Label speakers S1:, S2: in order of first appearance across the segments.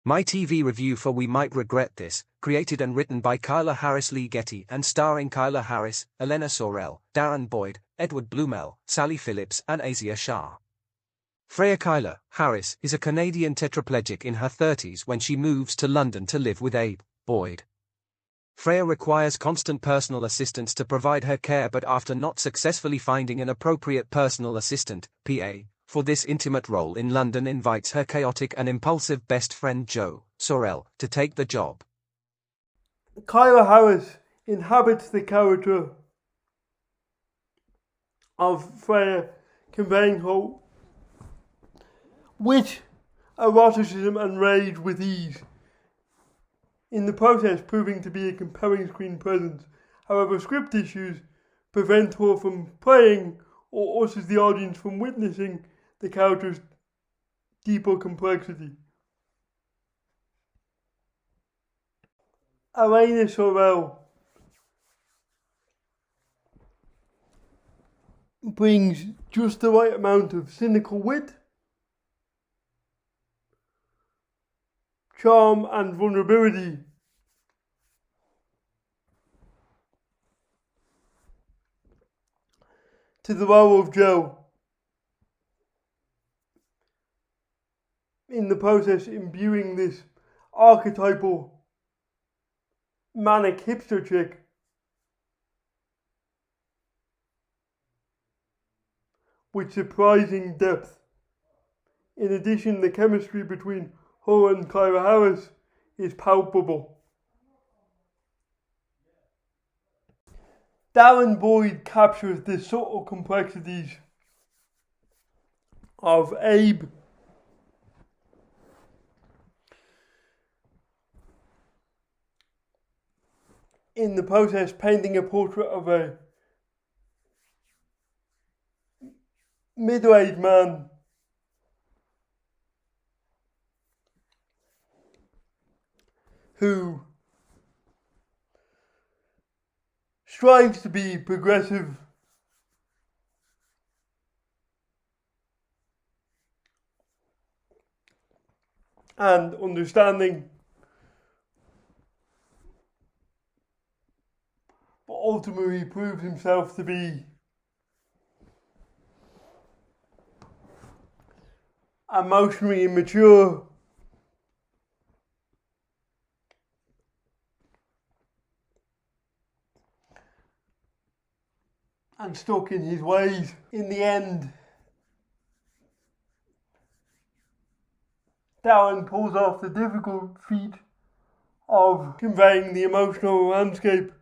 S1: My TV review for We Might Regret This, created and written by Kyla HarrisLee Getty and starring Kyla Harris, Elena Saurel, Darren Boyd, Edward Bluemel, Sally Phillips and Aasiya Shah. Kyla Harris is a Canadian tetraplegic in her 30s when she moves to London to live with Abe Boyd. Freya requires constant personal assistance to provide her care, but after not successfully finding an appropriate personal assistant, PA, for this intimate role in London, invites her chaotic and impulsive best friend Joe Saurel to take the job.
S2: Kyla Harris inhabits the character of Freya, conveying her wit, eroticism and rage with ease, in the process proving to be a compelling screen presence. However, script issues prevent her from playing, or us as the audience from witnessing, the character's deeper complexity. Elena Saurel brings just the right amount of cynical wit, charm and vulnerability to the role of Joe, in the process imbuing this archetypal manic hipster chick with surprising depth. In addition, the chemistry between her and Kyla Harris is palpable. Darren Boyd captures the subtle complexities of Abe, in the process painting a portrait of a middle-aged man who strives to be progressive and understanding, but ultimately proves himself to be emotionally immature and stuck in his ways. In the end, Darren pulls off the difficult feat of conveying the emotional landscape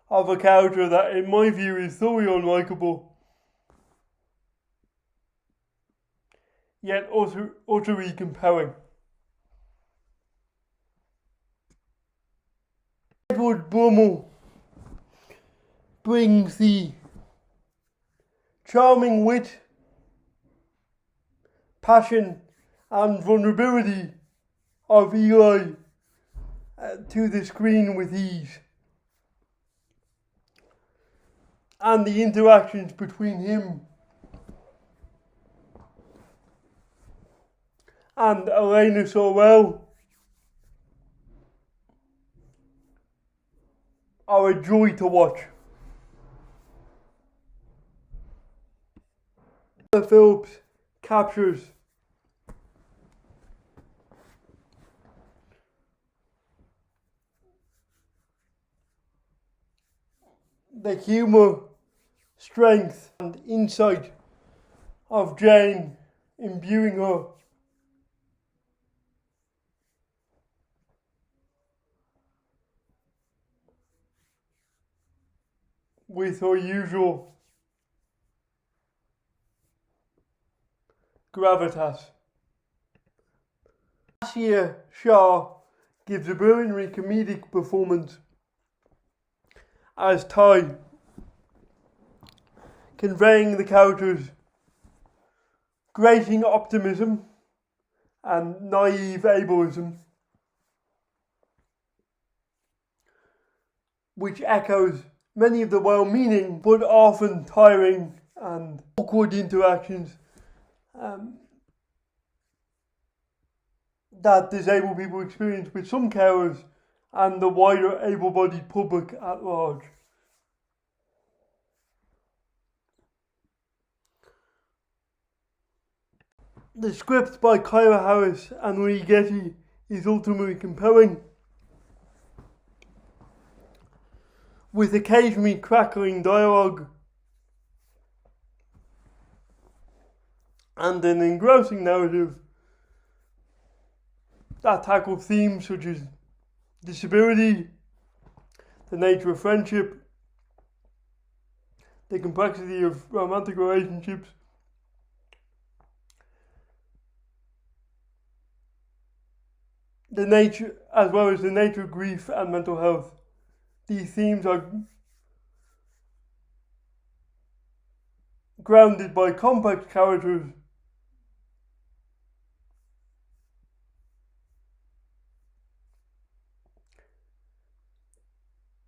S2: of a character that, in my view, is thoroughly unlikable, yet utterly compelling. Edward Bluemel brings the charming wit, passion and vulnerability of Eli to the screen with ease, and the interactions between him and Elena Saurel are a joy to watch. Phillips captures the humour, strength and insight of Jane, imbuing her with her usual gravitas. Aasiya Shah gives a brilliantly comedic performance as Ty, conveying the character's grating optimism and naive ableism, which echoes many of the well-meaning but often tiring and awkward interactions that disabled people experience with some carers and the wider able-bodied public at large. The script by Kyla Harris and Lee Getty is ultimately compelling, with occasionally crackling dialogue and an engrossing narrative that tackles themes such as disability, the nature of friendship, the complexity of romantic relationships, the nature of grief and mental health. These themes are grounded by complex characters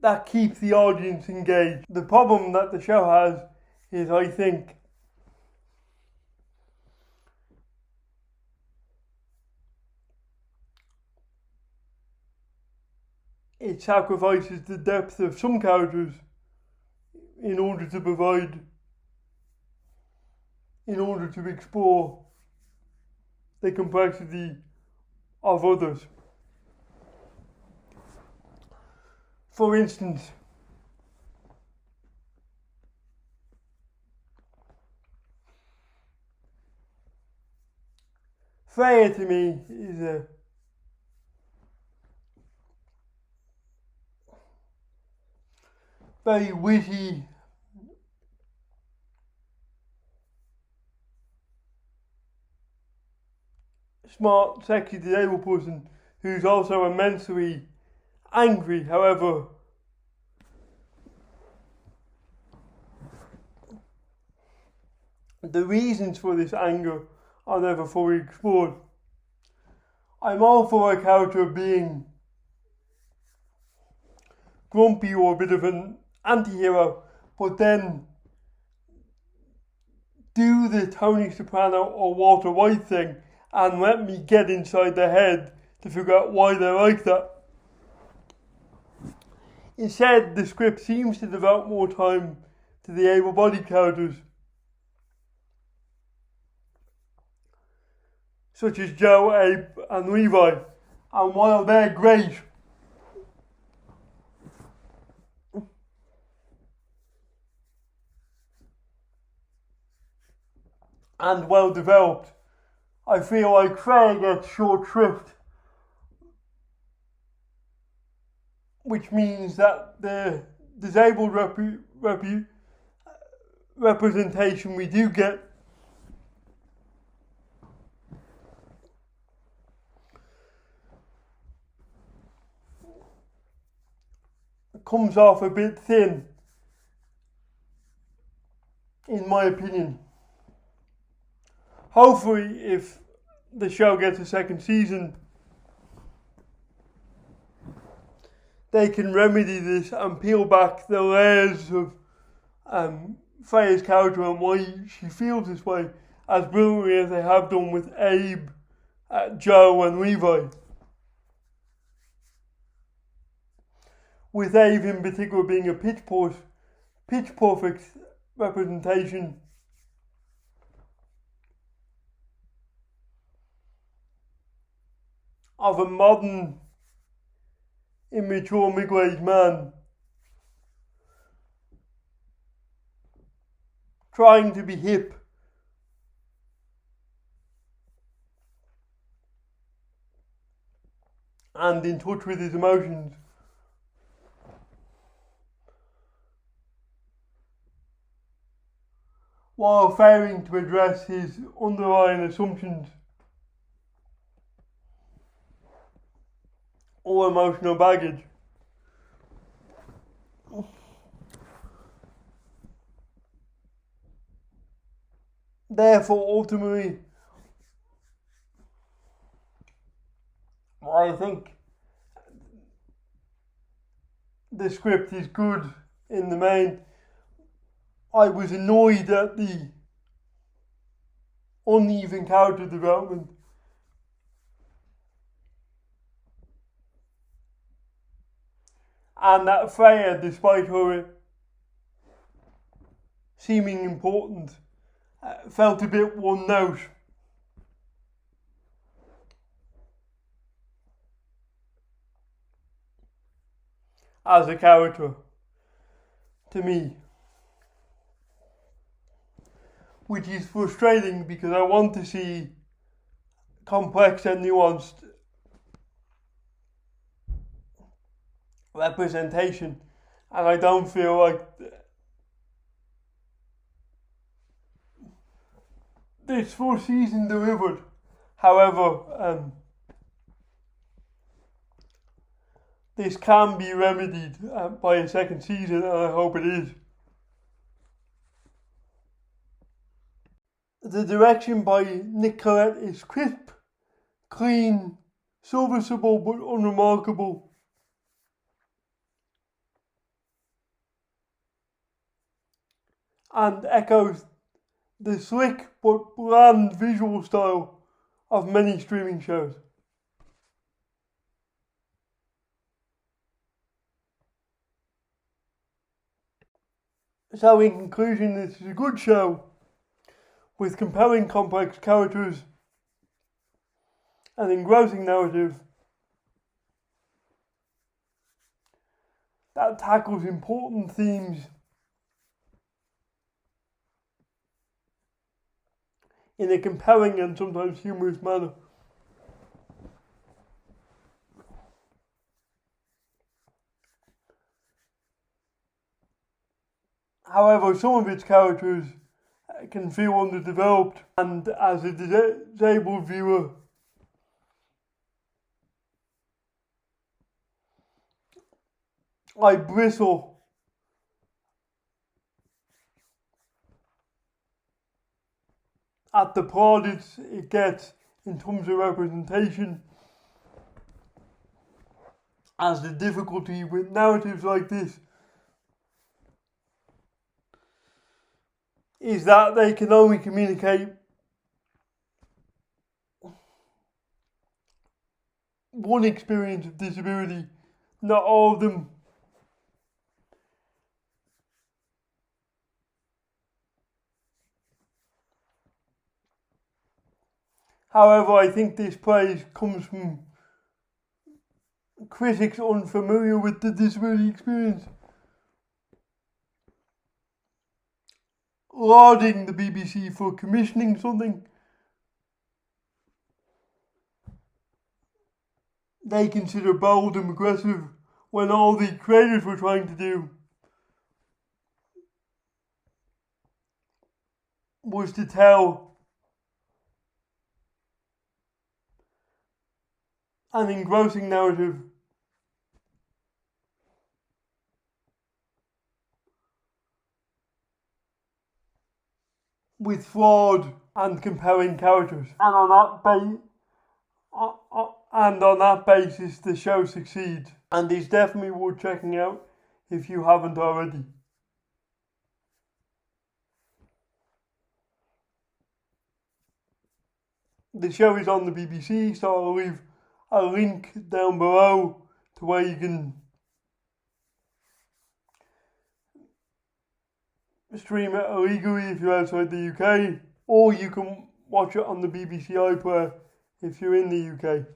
S2: that keep the audience engaged. The problem that the show has is, I think, it sacrifices the depth of some characters in order to explore the complexity of others. For instance, Freya to me is a very witty, smart, sexy, disabled person who's also immensely angry. However, the reasons for this anger are never fully explored. I'm all for a character being grumpy or a bit of an anti-hero, but then do the Tony Soprano or Walter White thing and let me get inside their head to figure out why they're like that. Instead, the script seems to devote more time to the able-bodied characters, such as Joe, Abe and Levi, and while they're great, and well developed, I feel like Freya gets short shrift, which means that the disabled representation we do get comes off a bit thin, in my opinion. Hopefully, if the show gets a second season, they can remedy this and peel back the layers of Freya's character and why she feels this way as brilliantly as they have done with Abe, Joe and Levi. With Abe in particular being a pitch perfect representation of a modern, immature, middle-aged man trying to be hip and in touch with his emotions, while failing to address his underlying assumptions or emotional baggage. Therefore, ultimately, I think the script is good in the main, I was annoyed at the uneven character development. And that Freya, despite her seeming importance, felt a bit one note. As a character, to me. Which is frustrating because I want to see complex and nuanced representation, and I don't feel like this first season delivered. However, this can be remedied by a second season, and I hope it is. The direction by Nick Collette is crisp, clean, serviceable but unremarkable. And echoes the slick but bland visual style of many streaming shows. So in conclusion, this is a good show with compelling complex characters, an engrossing narrative that tackles important themes in a compelling and sometimes humorous manner. However, some of its characters can feel underdeveloped, and as a disabled viewer, I bristle at the plaudits it gets in terms of representation, as the difficulty with narratives like this is that they can only communicate one experience of disability, not all of them. However, I think this praise comes from critics unfamiliar with the disability experience, lauding the BBC for commissioning something they consider bold and aggressive when all the creators were trying to do was to tell an engrossing narrative with flawed and compelling characters, and on that basis the show succeeds, and is definitely worth checking out if you haven't already. The show is on the BBC, so I'll leave a link down below to where you can stream it illegally if you're outside the UK, or you can watch it on the BBC iPlayer if you're in the UK.